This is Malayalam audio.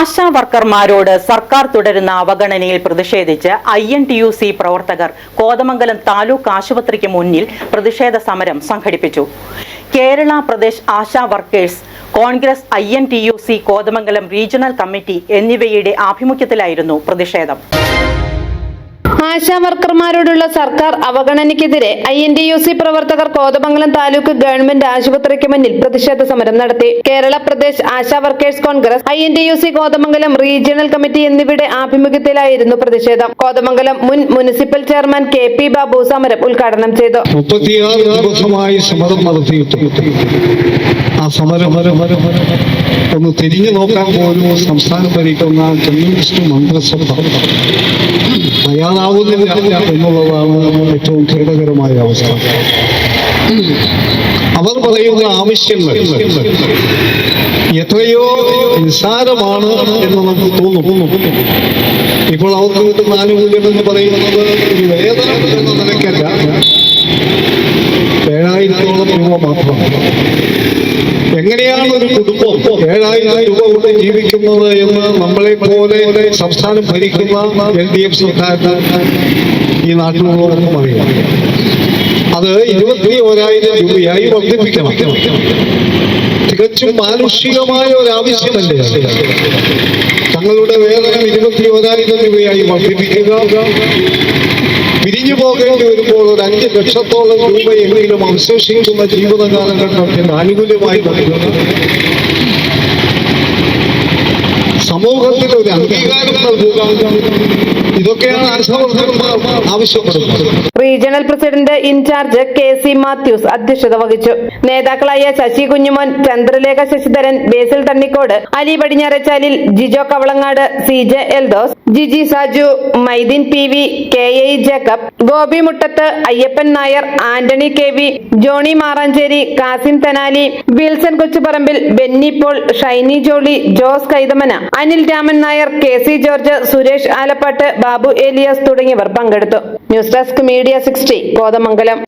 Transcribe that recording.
ആശാ വർക്കർമാരോട് സർക്കാർ തുടരുന്ന അവഗണനയിൽ പ്രതിഷേധിച്ച് INTUC പ്രവർത്തകർ കോതമംഗലം താലൂക്ക് ആശുപത്രിക്ക് മുന്നിൽ പ്രതിഷേധ സമരം സംഘടിപ്പിച്ചു. Kerala Pradesh ASHA workers Congress INTUC Kothamangalam regional committee എന്നിവയുടെ ആഭിമുഖ്യത്തിലായിരുന്നു പ്രതിഷേധം. ആശാ വർക്കർമാരോടുള്ള സർക്കാർ അവഗണനയ്ക്കെതിരെ INTUC പ്രവർത്തകർ കോതമംഗലം താലൂക്ക് ഗവൺമെന്റ് ആശുപത്രിക്ക് മുന്നിൽ പ്രതിഷേധ സമരം നടത്തി. Kerala Pradesh ASHA workers Congress INTUC Kothamangalam regional committee എന്നിവയുടെ ആഭിമുഖ്യത്തിലായിരുന്നു പ്രതിഷേധം. കോതമംഗലം മുൻ മുനിസിപ്പൽ ചെയർമാൻ KP ബാബു സമരം ഉദ്ഘാടനം ചെയ്തു. 36 ദിവസമായി സമരം നടത്തിയിട്ടു ആ സമരം ഒന്ന് തിരിഞ്ഞു നോക്കാൻ പോലും സംസ്ഥാനം ഭരിക്കുന്ന കമ്മ്യൂണിസ്റ്റ് മന്ത്രിസഭ തയ്യാറാവുന്നില്ല എന്നുള്ളതാണ് ഏറ്റവും ഖേദകരമായ അവസ്ഥ. അവർ പറയുന്ന ആവശ്യങ്ങൾ എത്രയോ നിസ്സാരമാണ് എന്ന് നമുക്ക് തോന്നുന്നു. ഇപ്പോൾ അവർക്ക് കിട്ടുന്ന ആനുകൂല്യം എന്ന് പറയുന്നത് ഒരു വേതനം എന്ന നിലയ്ക്കല്ല, 7000 രൂപ മാത്രമാണ്. എങ്ങനെയാണ് ഒരു കുടുംബം 7000 രൂപ കൊണ്ട് ജീവിക്കുന്നത് എന്ന് നമ്മളെ പോലെ സംസ്ഥാനം ഭരിക്കുന്ന LDF സർക്കാരിന് ഈ നാട്ടിലുള്ളവർക്കും അറിയാം. അത് 21,000 രൂപയായി വർദ്ധിപ്പിക്കണം. തികച്ചും മാനുഷികമായ ഒരു ആവശ്യമല്ലേ? തങ്ങളുടെ വേതനം 21,000 രൂപയായി വർദ്ധിപ്പിക്കുക, പിരിഞ്ഞു പോകേണ്ടി വരുമ്പോൾ ഒരു 5 ലക്ഷത്തോളം രൂപയെങ്കിലും അവശേഷിക്കുന്ന ജീവിത കാലഘട്ടത്തിന് ആനുകൂല്യമായി നൽകുന്നത് സമൂഹത്തിൽ ഒരു അംഗീകാരം നൽകുക, ഇതൊക്കെയാണ് ആശാവർക്കർമാർ ആവശ്യപ്പെടുന്നത്. Regional president incharge KC Mathews അധ്യക്ഷത വഹിച്ചു. നേതാക്കളായ Sasi Kunjumon, Chandralekha Sasidharan, Basil Thannikode, Ali Padinjarachalil, Jijo Kavalangad, CJ Eldhose, Jiji Saju, Mydeen PV, KI Jacob, Gopi Muttath, Ayyappan Nair, Antony KV, Johny Maranchery, Kasim Thanali, Wilson Kochuparambil, Benny Paul, Shiny Jolly, Jose Kaithamana, Anil Raman Nair, KC George, Suresh Alappat, Babu Elias തുടങ്ങിയവർ പങ്കെടുത്തു. News desk media 60 Kothamangalam.